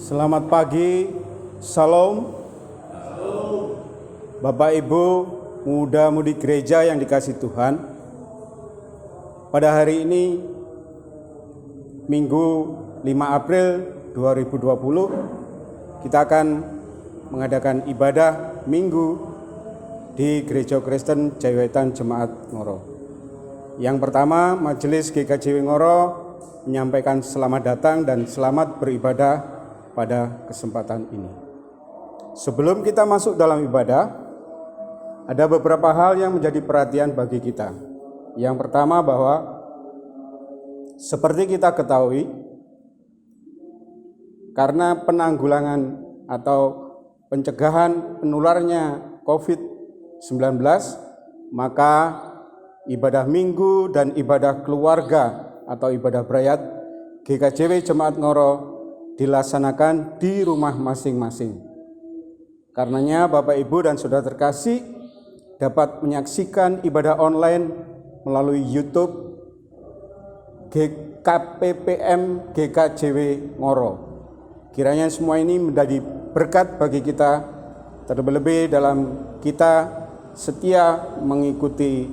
Selamat pagi, Salam. Bapak Ibu, muda-mudi gereja yang dikasihi Tuhan. Pada hari ini, Minggu 5 April 2020, kita akan mengadakan ibadah Minggu di Gereja Kristen Jayawetan Jemaat Ngoro. Yang pertama, Majelis GKJW Ngoro menyampaikan selamat datang dan selamat beribadah pada kesempatan ini. Sebelum kita masuk dalam ibadah, ada beberapa hal yang menjadi perhatian bagi kita. Yang pertama bahwa seperti kita ketahui, karena penanggulangan atau pencegahan penularnya COVID-19, maka ibadah minggu dan ibadah keluarga atau ibadah brayat GKJW Jemaat Ngoro dilaksanakan di rumah masing-masing. Karenanya Bapak Ibu dan Saudara terkasih dapat menyaksikan ibadah online melalui YouTube KPPM GKJW Ngoro. Kiranya semua ini menjadi berkat bagi kita, terlebih dalam kita setia mengikuti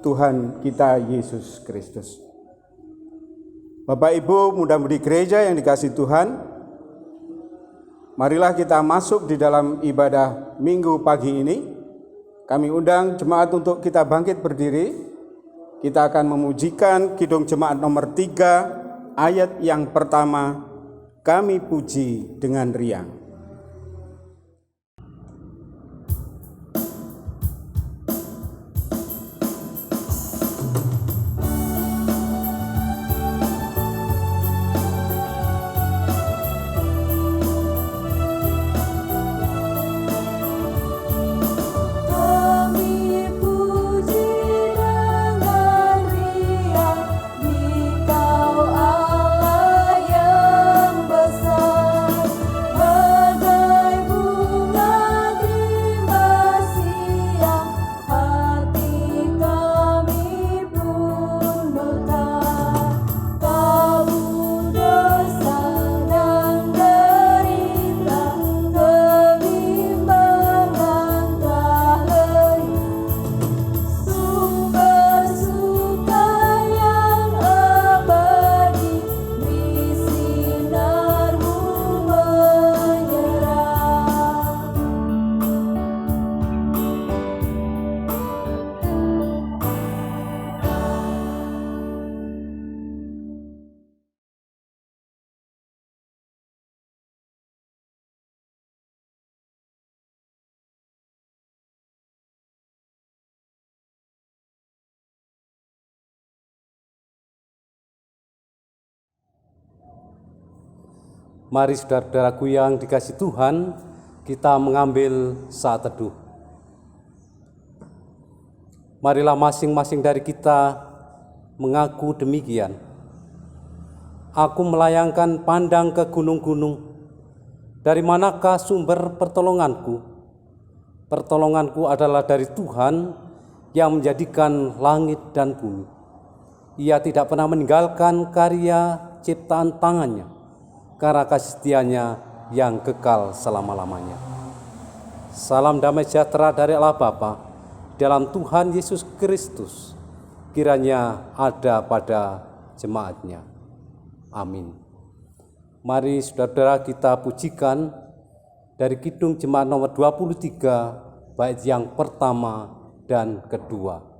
Tuhan kita Yesus Kristus. Bapak Ibu muda-mudi gereja yang dikasihi Tuhan, marilah kita masuk di dalam ibadah Minggu pagi ini. Kami undang jemaat untuk kita bangkit berdiri. Kita akan memujikan Kidung Jemaat nomor 3, ayat yang pertama, kami puji dengan riang. Mari saudara-saudaraku yang dikasihi Tuhan, kita mengambil saat teduh. Marilah masing-masing dari kita mengaku demikian. Aku melayangkan pandang ke gunung-gunung. Dari manakah sumber pertolonganku? Pertolonganku adalah dari Tuhan yang menjadikan langit dan bumi. Ia tidak pernah meninggalkan karya ciptaan tangannya, karena kasih setianya yang kekal selama-lamanya. Salam damai sejahtera dari Allah Bapa dalam Tuhan Yesus Kristus kiranya ada pada jemaatnya. Amin. Mari saudara-saudara kita pujikan dari Kidung Jemaat nomor 23, bait yang pertama dan kedua.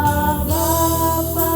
Allah Bapa,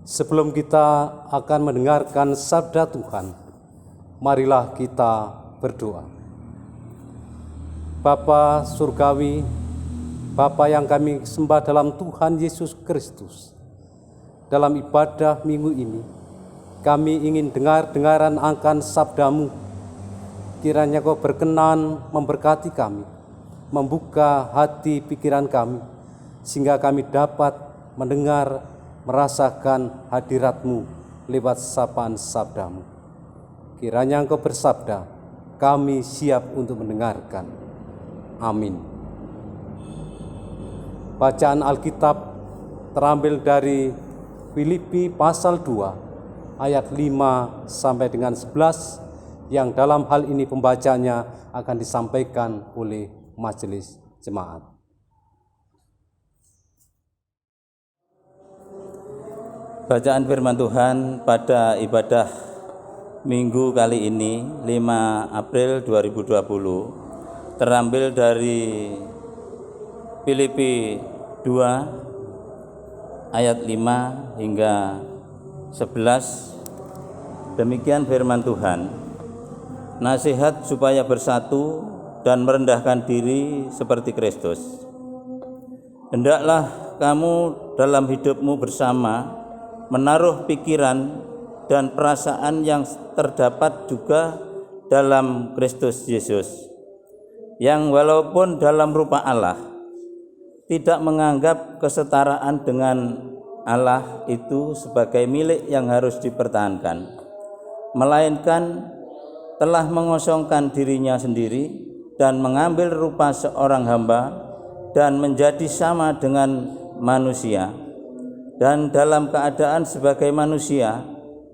Sebelum kita akan mendengarkan sabda Tuhan, marilah kita berdoa. Bapa Surgawi, Bapa yang kami sembah dalam Tuhan Yesus Kristus, dalam ibadah minggu ini, kami ingin dengar-dengaran akan sabda-Mu. Kiranya Kau berkenan memberkati kami, membuka hati pikiran kami, sehingga kami dapat mendengar, merasakan hadirat-Mu lewat sapaan sabda-Mu. Kiranya Engkau bersabda, kami siap untuk mendengarkan. Amin. Bacaan Alkitab terambil dari Filipi pasal 2 ayat 5 sampai dengan 11, yang dalam hal ini pembacanya akan disampaikan oleh majelis jemaat. Bacaan firman Tuhan pada ibadah minggu kali ini 5 April 2020 terambil dari Filipi 2 ayat 5 hingga 11. Demikian firman Tuhan. Nasihat supaya bersatu dan merendahkan diri seperti Kristus. Hendaklah kamu dalam hidupmu bersama menaruh pikiran dan perasaan yang terdapat juga dalam Kristus Yesus, yang walaupun dalam rupa Allah, tidak menganggap kesetaraan dengan Allah itu sebagai milik yang harus dipertahankan, melainkan telah mengosongkan dirinya sendiri dan mengambil rupa seorang hamba dan menjadi sama dengan manusia. Dan dalam keadaan sebagai manusia,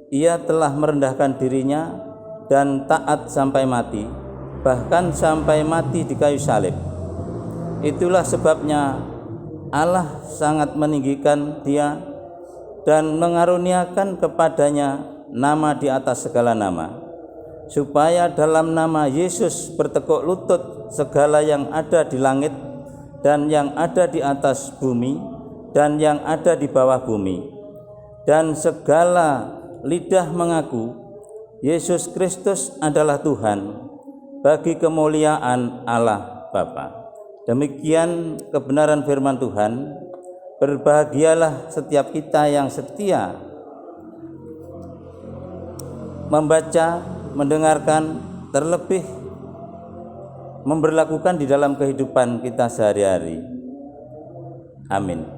ia telah merendahkan dirinya dan taat sampai mati, bahkan sampai mati di kayu salib. Itulah sebabnya Allah sangat meninggikan dia dan mengaruniakan kepadanya nama di atas segala nama, supaya dalam nama Yesus bertekuk lutut segala yang ada di langit dan yang ada di atas bumi dan yang ada di bawah bumi, dan segala lidah mengaku Yesus Kristus adalah Tuhan, bagi kemuliaan Allah Bapa. Demikian kebenaran firman Tuhan. Berbahagialah setiap kita yang setia membaca, mendengarkan, terlebih memberlakukan di dalam kehidupan kita sehari-hari. Amin.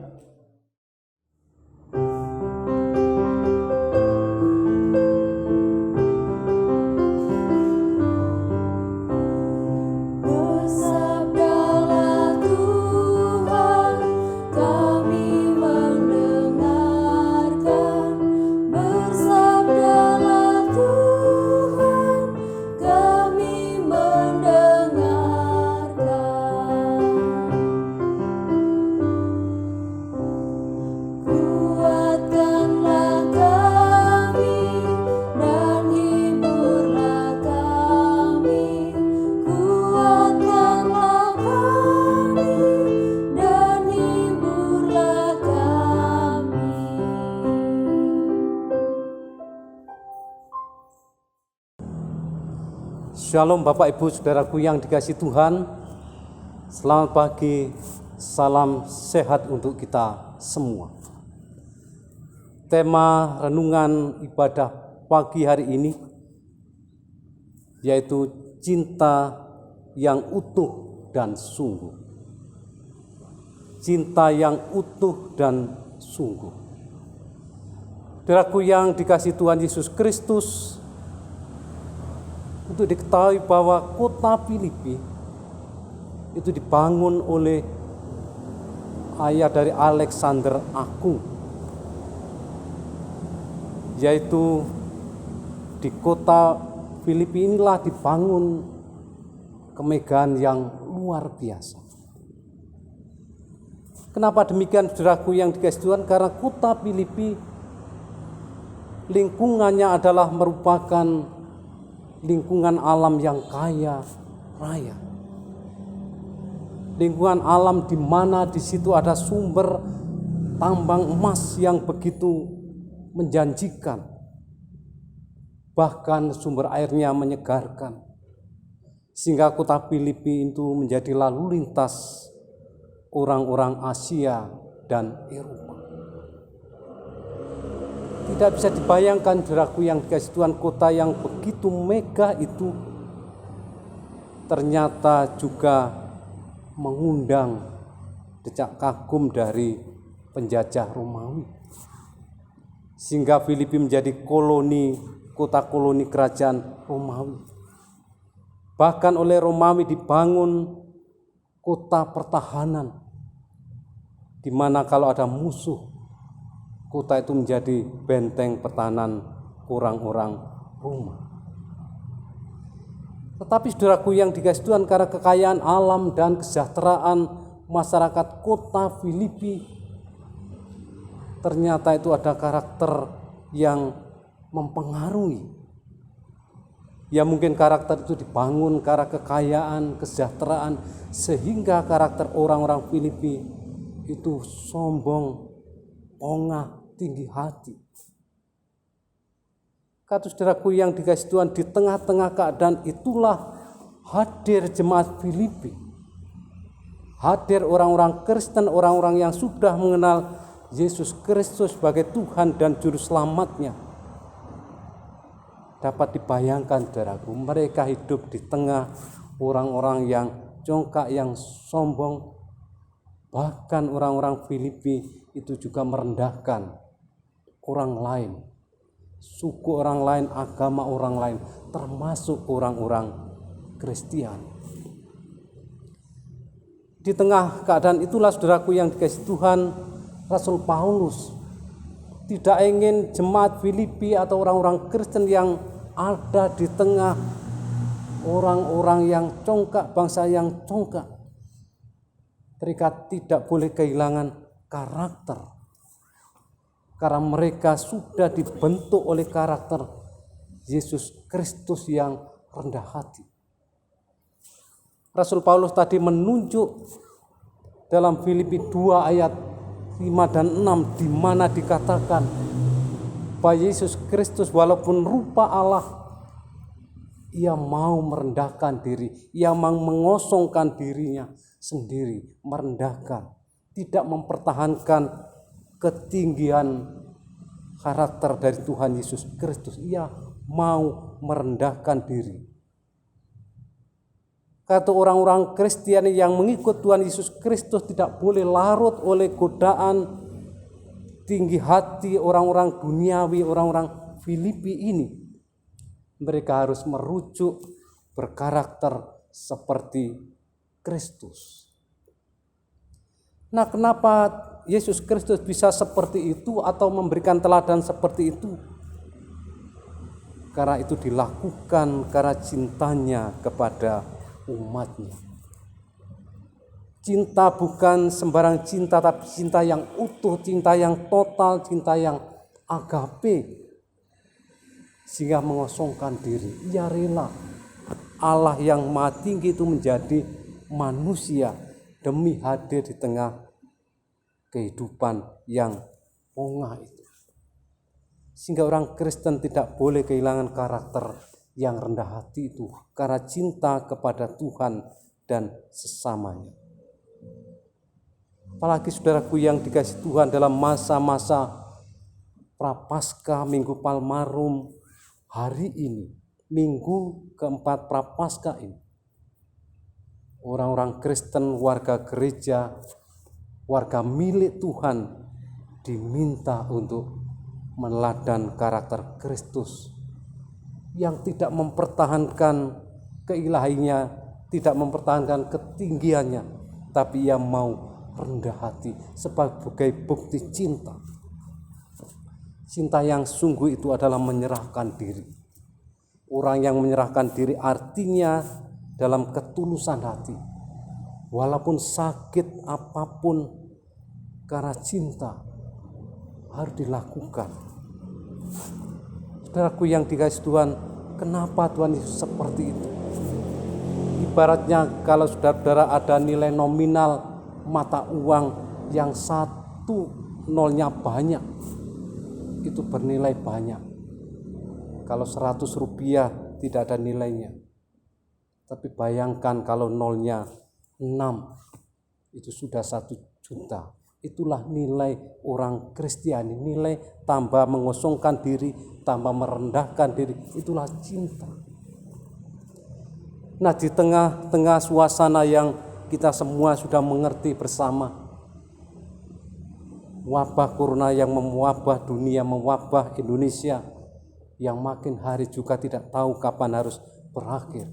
Shalom Bapak Ibu Saudaraku yang dikasihi Tuhan. Selamat pagi, salam sehat untuk kita semua. Tema renungan ibadah pagi hari ini yaitu cinta yang utuh dan sungguh. Cinta yang utuh dan sungguh. Saudaraku yang dikasihi Tuhan Yesus Kristus, untuk diketahui bahwa kota Filipi itu dibangun oleh ayah dari Alexander Agung, yaitu di kota Filipi inilah dibangun kemegahan yang luar biasa. Kenapa demikian saudaraku yang dikasihi Tuhan? Karena kota Filipi lingkungannya adalah merupakan lingkungan alam yang kaya raya. Lingkungan alam di mana di situ ada sumber tambang emas yang begitu menjanjikan, bahkan sumber airnya menyegarkan, sehingga kota Filipi itu menjadi lalu lintas orang-orang Asia dan Eropa. Tidak bisa dibayangkan, saudaraku yang dikasihi Tuhan, kota yang begitu megah itu ternyata juga mengundang decak kagum dari penjajah Romawi. Sehingga Filipi menjadi kota koloni kerajaan Romawi. Bahkan oleh Romawi dibangun kota pertahanan, di mana kalau ada musuh, kota itu menjadi benteng pertahanan orang-orang Roma. Tetapi saudaraku yang dikasihi Tuhan, karena kekayaan alam dan kesejahteraan masyarakat kota Filipi, ternyata itu ada karakter yang mempengaruhi. Ya mungkin karakter itu dibangun karena kekayaan, kesejahteraan, sehingga karakter orang-orang Filipi itu sombong, ongah, tinggi hati. Kata saudaraku yang dikasihi Tuhan, di tengah-tengah keadaan itulah hadir jemaat Filipi. Hadir orang-orang Kristen, orang-orang yang sudah mengenal Yesus Kristus sebagai Tuhan dan Juru Selamatnya. Dapat dibayangkan, saudaraku, mereka hidup di tengah orang-orang yang congkak, yang sombong. Bahkan orang-orang Filipi itu juga merendahkan orang lain, suku orang lain, agama orang lain, termasuk orang-orang Kristiani. Di tengah keadaan itulah, saudaraku yang dikasihi Tuhan, Rasul Paulus tidak ingin jemaat Filipi atau orang-orang Kristen yang ada di tengah orang-orang yang congkak, bangsa yang congkak, mereka tidak boleh kehilangan karakter, karena mereka sudah dibentuk oleh karakter Yesus Kristus yang rendah hati. Rasul Paulus tadi menunjuk dalam Filipi 2 ayat 5 dan 6, di mana dikatakan bahwa Yesus Kristus walaupun rupa Allah, ia mau merendahkan diri, ia mau mengosongkan dirinya sendiri, merendahkan, tidak mempertahankan ketinggian karakter dari Tuhan Yesus Kristus. Ia mau merendahkan diri. Kata orang-orang Kristiani yang mengikut Tuhan Yesus Kristus tidak boleh larut oleh godaan tinggi hati orang-orang duniawi, orang-orang Filipi ini. Mereka harus merujuk berkarakter seperti Kristus. Nah, kenapa Yesus Kristus bisa seperti itu atau memberikan teladan seperti itu? Karena itu dilakukan karena cintanya kepada umatnya. Cinta bukan sembarang cinta, tapi cinta yang utuh, cinta yang total, cinta yang agape, sehingga mengosongkan diri. Ia rela Allah yang Maha Tinggi itu menjadi manusia demi hadir di tengah kehidupan yang ongah itu. Sehingga orang Kristen tidak boleh kehilangan karakter yang rendah hati itu karena cinta kepada Tuhan dan sesamanya. Apalagi saudaraku yang dikasihi Tuhan, dalam masa-masa Prapaskah, Minggu Palmarum hari ini, minggu keempat Prapaskah ini, orang-orang Kristen, warga gereja, warga milik Tuhan diminta untuk meneladani karakter Kristus yang tidak mempertahankan keilahinya, tidak mempertahankan ketinggiannya, tapi ia mau rendah hati sebagai bukti cinta. Cinta yang sungguh itu adalah menyerahkan diri. Orang yang menyerahkan diri artinya dalam ketulusan hati, walaupun sakit apapun, karena cinta harus dilakukan. Saudaraku yang dikasihi Tuhan, kenapa Tuhan Yesus seperti itu? Ibaratnya kalau saudara-saudara ada nilai nominal mata uang yang satu nolnya banyak, itu bernilai banyak. Kalau 100 rupiah tidak ada nilainya. Tapi bayangkan kalau nolnya 6, itu sudah 1 juta. Itulah nilai orang Kristiani, nilai tambah mengosongkan diri, tambah merendahkan diri, itulah cinta. Nah, di tengah-tengah suasana yang kita semua sudah mengerti bersama, wabah corona yang mewabah dunia, mewabah Indonesia, yang makin hari juga tidak tahu kapan harus berakhir.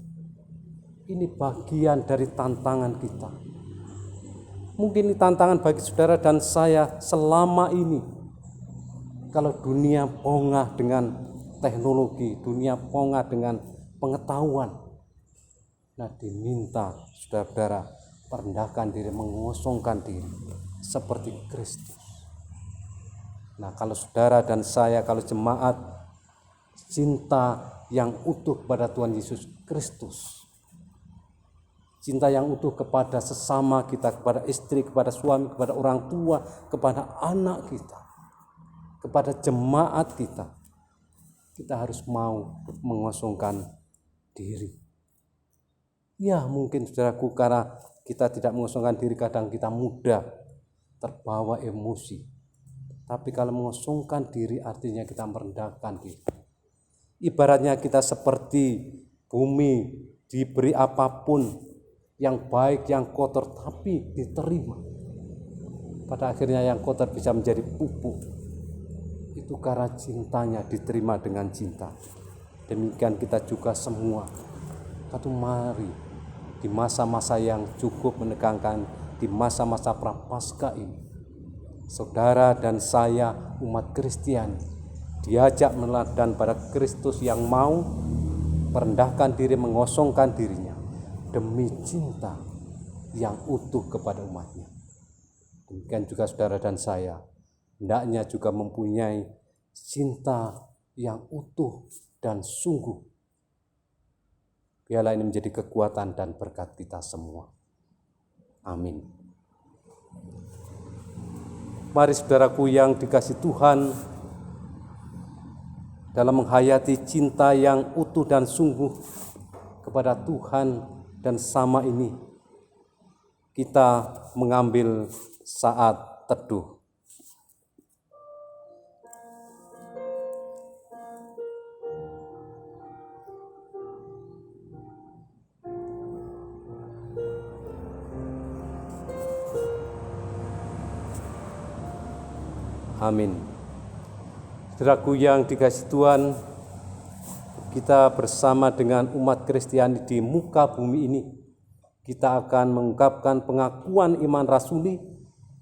Ini bagian dari tantangan kita. Mungkin ini tantangan bagi saudara dan saya selama ini. Kalau dunia pongah dengan teknologi, dunia pongah dengan pengetahuan, nah diminta saudara-saudara merendahkan diri, mengosongkan diri seperti Kristus. Nah, kalau saudara dan saya, kalau jemaat, cinta yang utuh kepada Tuhan Yesus Kristus, cinta yang utuh kepada sesama kita, kepada istri, kepada suami, kepada orang tua, kepada anak kita, kepada jemaat kita, kita harus mau mengosongkan diri. Ya, mungkin saudaraku, karena kita tidak mengosongkan diri, kadang kita mudah terbawa emosi. Tapi kalau mengosongkan diri artinya kita merendahkan diri. Ibaratnya kita seperti bumi, diberi apapun, yang baik, yang kotor, tapi diterima. Pada akhirnya yang kotor bisa menjadi pupuk. Itu karena cintanya diterima dengan cinta. Demikian kita juga semua. Satu mari di masa-masa yang cukup menegangkan, di masa-masa prapaskah ini, saudara dan saya umat Kristiani diajak meneladani pada Kristus yang mau merendahkan diri, mengosongkan dirinya demi cinta yang utuh kepada umatnya. Demikian juga saudara dan saya, hendaknya juga mempunyai cinta yang utuh dan sungguh. Biarlah ini menjadi kekuatan dan berkat kita semua. Amin. Mari saudaraku yang dikasihi Tuhan, dalam menghayati cinta yang utuh dan sungguh kepada Tuhan dan sama ini, kita mengambil saat teduh. Amin. Saudaraku yang dikasihi Tuhan, kita bersama dengan umat Kristiani di muka bumi ini, kita akan mengungkapkan pengakuan iman rasuli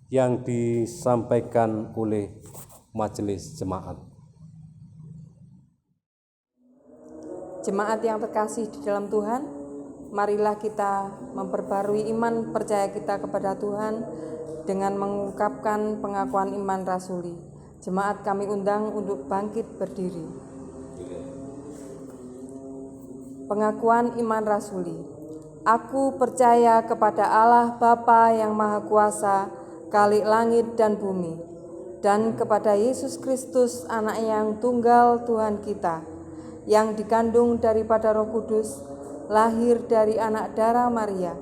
yang disampaikan oleh majelis jemaat. Jemaat yang terkasih di dalam Tuhan, marilah kita memperbarui iman percaya kita kepada Tuhan dengan mengungkapkan pengakuan iman rasuli. Jemaat kami undang untuk bangkit berdiri. Pengakuan iman rasuli. Aku percaya kepada Allah Bapa yang Maha Kuasa, Khalik langit dan bumi, dan kepada Yesus Kristus, Anak yang tunggal Tuhan kita, yang dikandung daripada Roh Kudus, lahir dari anak darah Maria,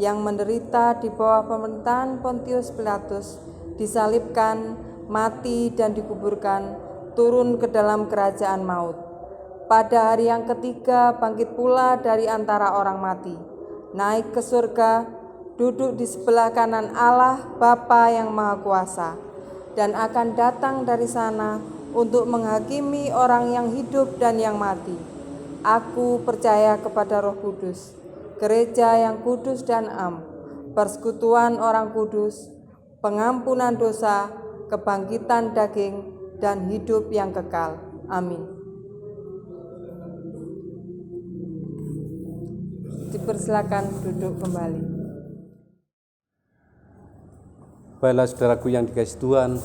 yang menderita di bawah pemerintahan Pontius Pilatus, disalibkan, mati dan dikuburkan, turun ke dalam kerajaan maut. Pada hari yang ketiga bangkit pula dari antara orang mati, naik ke surga, duduk di sebelah kanan Allah Bapa yang Maha Kuasa, dan akan datang dari sana untuk menghakimi orang yang hidup dan yang mati. Aku percaya kepada Roh Kudus, gereja yang kudus dan am, persekutuan orang kudus, pengampunan dosa, kebangkitan daging, dan hidup yang kekal. Amin. Dipersilakan duduk kembali. Baiklah saudaraku yang dikasihi Tuhan,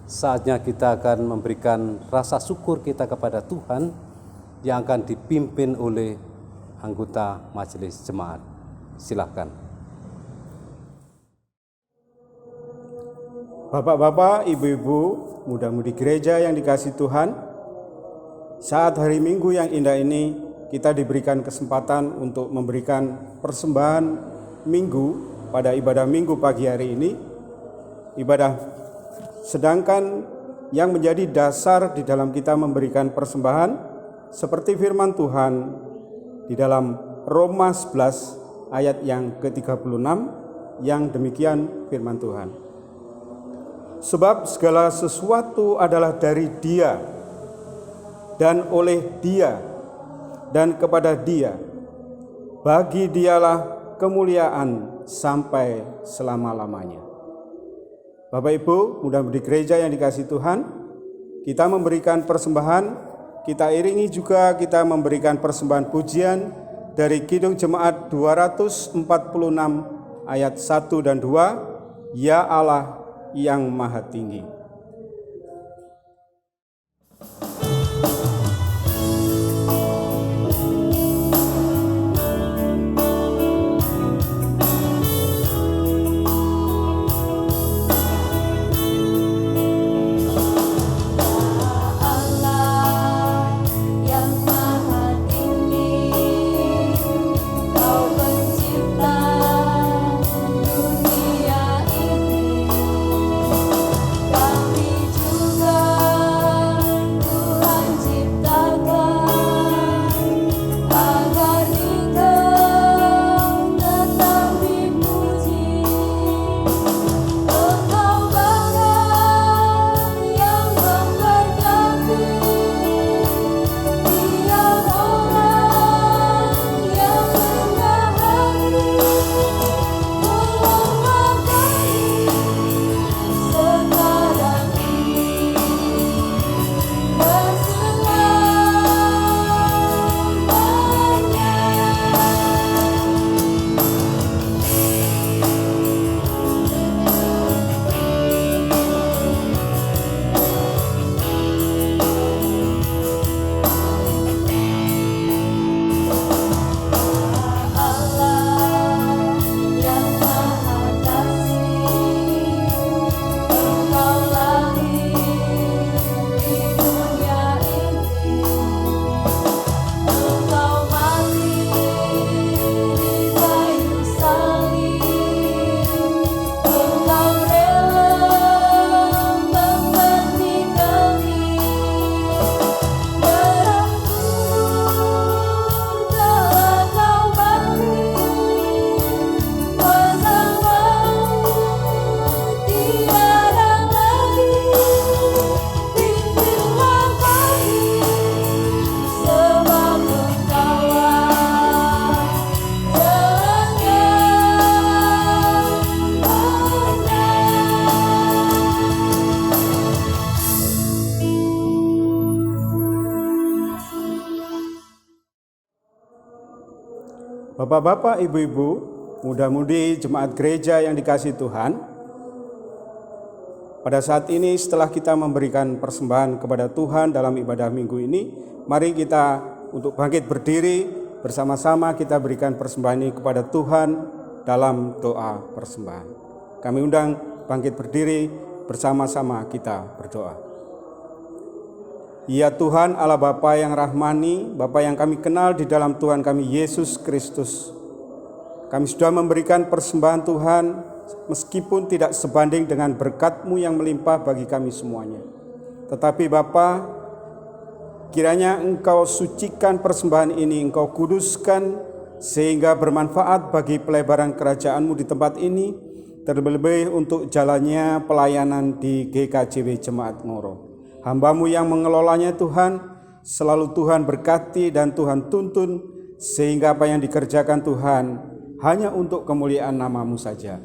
saatnya kita akan memberikan rasa syukur kita kepada Tuhan yang akan dipimpin oleh anggota majelis jemaat. Silakan. Bapak-bapak, ibu-ibu, muda-mudi gereja yang dikasihi Tuhan, saat hari Minggu yang indah ini kita diberikan kesempatan untuk memberikan persembahan Minggu pada ibadah Minggu pagi hari ini. Ibadah sedangkan yang menjadi dasar di dalam kita memberikan persembahan seperti firman Tuhan di dalam Roma 11 ayat yang ke-36 yang demikian firman Tuhan. Sebab segala sesuatu adalah dari Dia dan oleh Dia dan kepada Dia. Bagi Dialah kemuliaan sampai selama-lamanya. Bapak Ibu, mudah-mudahan gereja yang dikasihi Tuhan, kita memberikan persembahan, kita iringi juga kita memberikan persembahan pujian dari Kidung Jemaat 246 ayat 1 dan 2, Ya Allah yang Maha Tinggi. Bapak-bapak, ibu-ibu, muda-mudi jemaat gereja yang dikasihi Tuhan, pada saat ini setelah kita memberikan persembahan kepada Tuhan dalam ibadah minggu ini, mari kita untuk bangkit berdiri bersama-sama kita berikan persembahan ini kepada Tuhan dalam doa persembahan. Kami undang bangkit berdiri bersama-sama kita berdoa. Ya Tuhan Allah Bapa yang rahmani, Bapa yang kami kenal di dalam Tuhan kami Yesus Kristus. Kami sudah memberikan persembahan Tuhan meskipun tidak sebanding dengan berkat-Mu yang melimpah bagi kami semuanya. Tetapi Bapa, kiranya Engkau sucikan persembahan ini, Engkau kuduskan sehingga bermanfaat bagi pelebaran kerajaan-Mu di tempat ini, terlebih untuk jalannya pelayanan di GKJW Jemaat Ngoro. Hamba-Mu yang mengelolanya Tuhan, selalu Tuhan berkati dan Tuhan tuntun, sehingga apa yang dikerjakan Tuhan hanya untuk kemuliaan nama-Mu saja.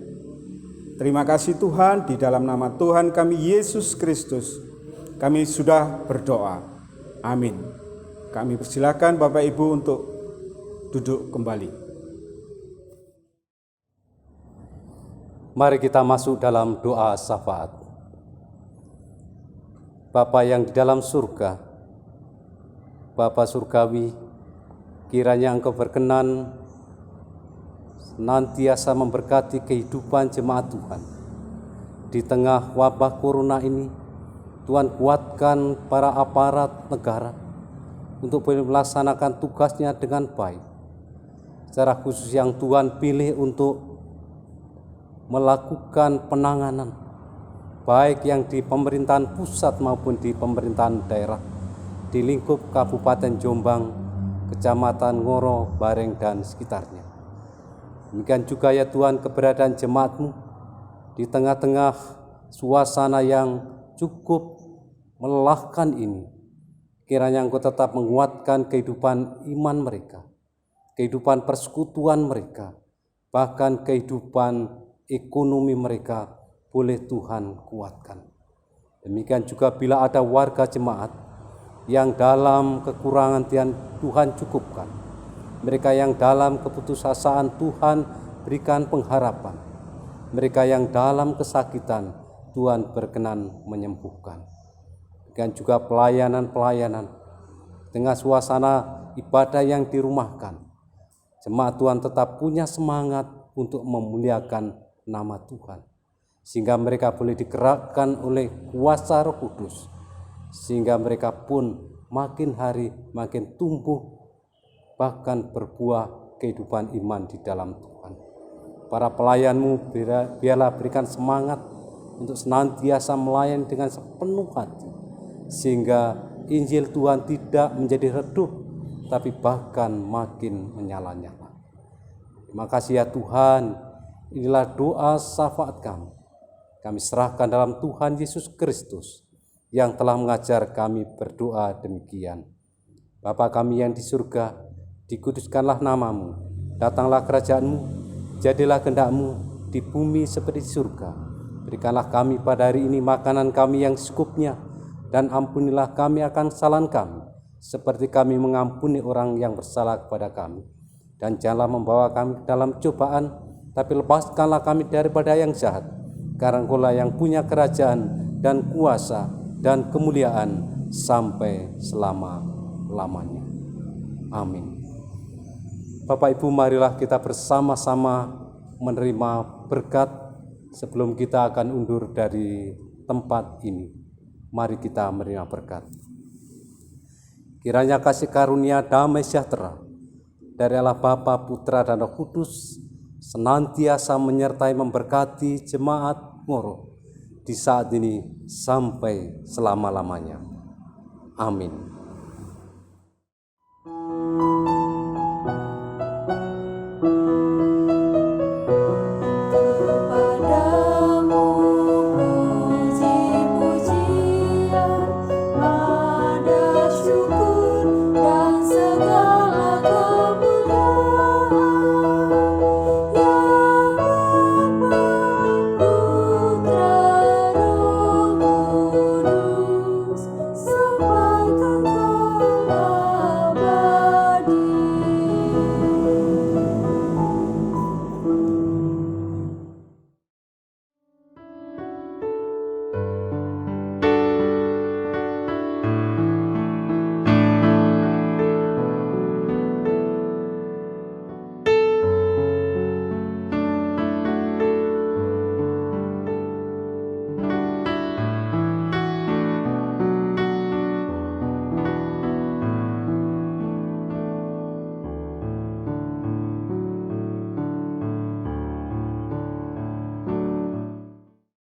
Terima kasih Tuhan, di dalam nama Tuhan kami Yesus Kristus, kami sudah berdoa. Amin. Kami persilakan Bapak Ibu untuk duduk kembali. Mari kita masuk dalam doa syafaat. Bapa yang di dalam surga, Bapa surgawi, kiranya Engkau berkenan senantiasa memberkati kehidupan jemaat Tuhan Di tengah wabah corona ini, Tuhan kuatkan para aparat negara untuk boleh melaksanakan tugasnya dengan baik. Secara khusus yang Tuhan pilih untuk melakukan penanganan, baik yang di pemerintahan pusat maupun di pemerintahan daerah, di lingkup Kabupaten Jombang, Kecamatan Ngoro, Bareng, dan sekitarnya. Demikian juga ya Tuhan keberadaan jemaat-Mu di tengah-tengah suasana yang cukup melelahkan ini. Kiranya Engkau tetap menguatkan kehidupan iman mereka, kehidupan persekutuan mereka, bahkan kehidupan ekonomi mereka boleh Tuhan kuatkan. Demikian juga bila ada warga jemaat yang dalam kekurangan Tuhan cukupkan. Mereka yang dalam keputusasaan Tuhan berikan pengharapan. Mereka yang dalam kesakitan Tuhan berkenan menyembuhkan. Demikian juga pelayanan-pelayanan dengan suasana ibadah yang dirumahkan. Jemaat Tuhan tetap punya semangat untuk memuliakan nama Tuhan, sehingga mereka boleh digerakkan oleh kuasa Roh Kudus, sehingga mereka pun makin hari makin tumbuh, bahkan berbuah kehidupan iman di dalam Tuhan. Para pelayan-Mu biarlah berikan semangat untuk senantiasa melayani dengan sepenuh hati, sehingga Injil Tuhan tidak menjadi redup, tapi bahkan makin menyala-nyala. Terima kasih ya Tuhan. Inilah doa syafaat kami. Kami serahkan dalam Tuhan Yesus Kristus yang telah mengajar kami berdoa demikian. Bapa kami yang di surga, dikuduskanlah nama-Mu, datanglah kerajaan-Mu, jadilah kehendak-Mu di bumi seperti di surga. Berikanlah kami pada hari ini makanan kami yang secukupnya, dan ampunilah kami akan kesalahan kami, seperti kami mengampuni orang yang bersalah kepada kami. Dan janganlah membawa kami dalam cobaan, tapi lepaskanlah kami daripada yang jahat, karena Engkau-lah yang punya kerajaan dan kuasa dan kemuliaan sampai selama-lamanya. Amin. Bapak Ibu, marilah kita bersama-sama menerima berkat sebelum kita akan undur dari tempat ini. Mari kita menerima berkat. Kiranya kasih karunia damai sejahtera dari Allah Bapa, Putra, dan Roh Kudus senantiasa menyertai memberkati jemaat Ngoro di saat ini sampai selama-lamanya. Amin.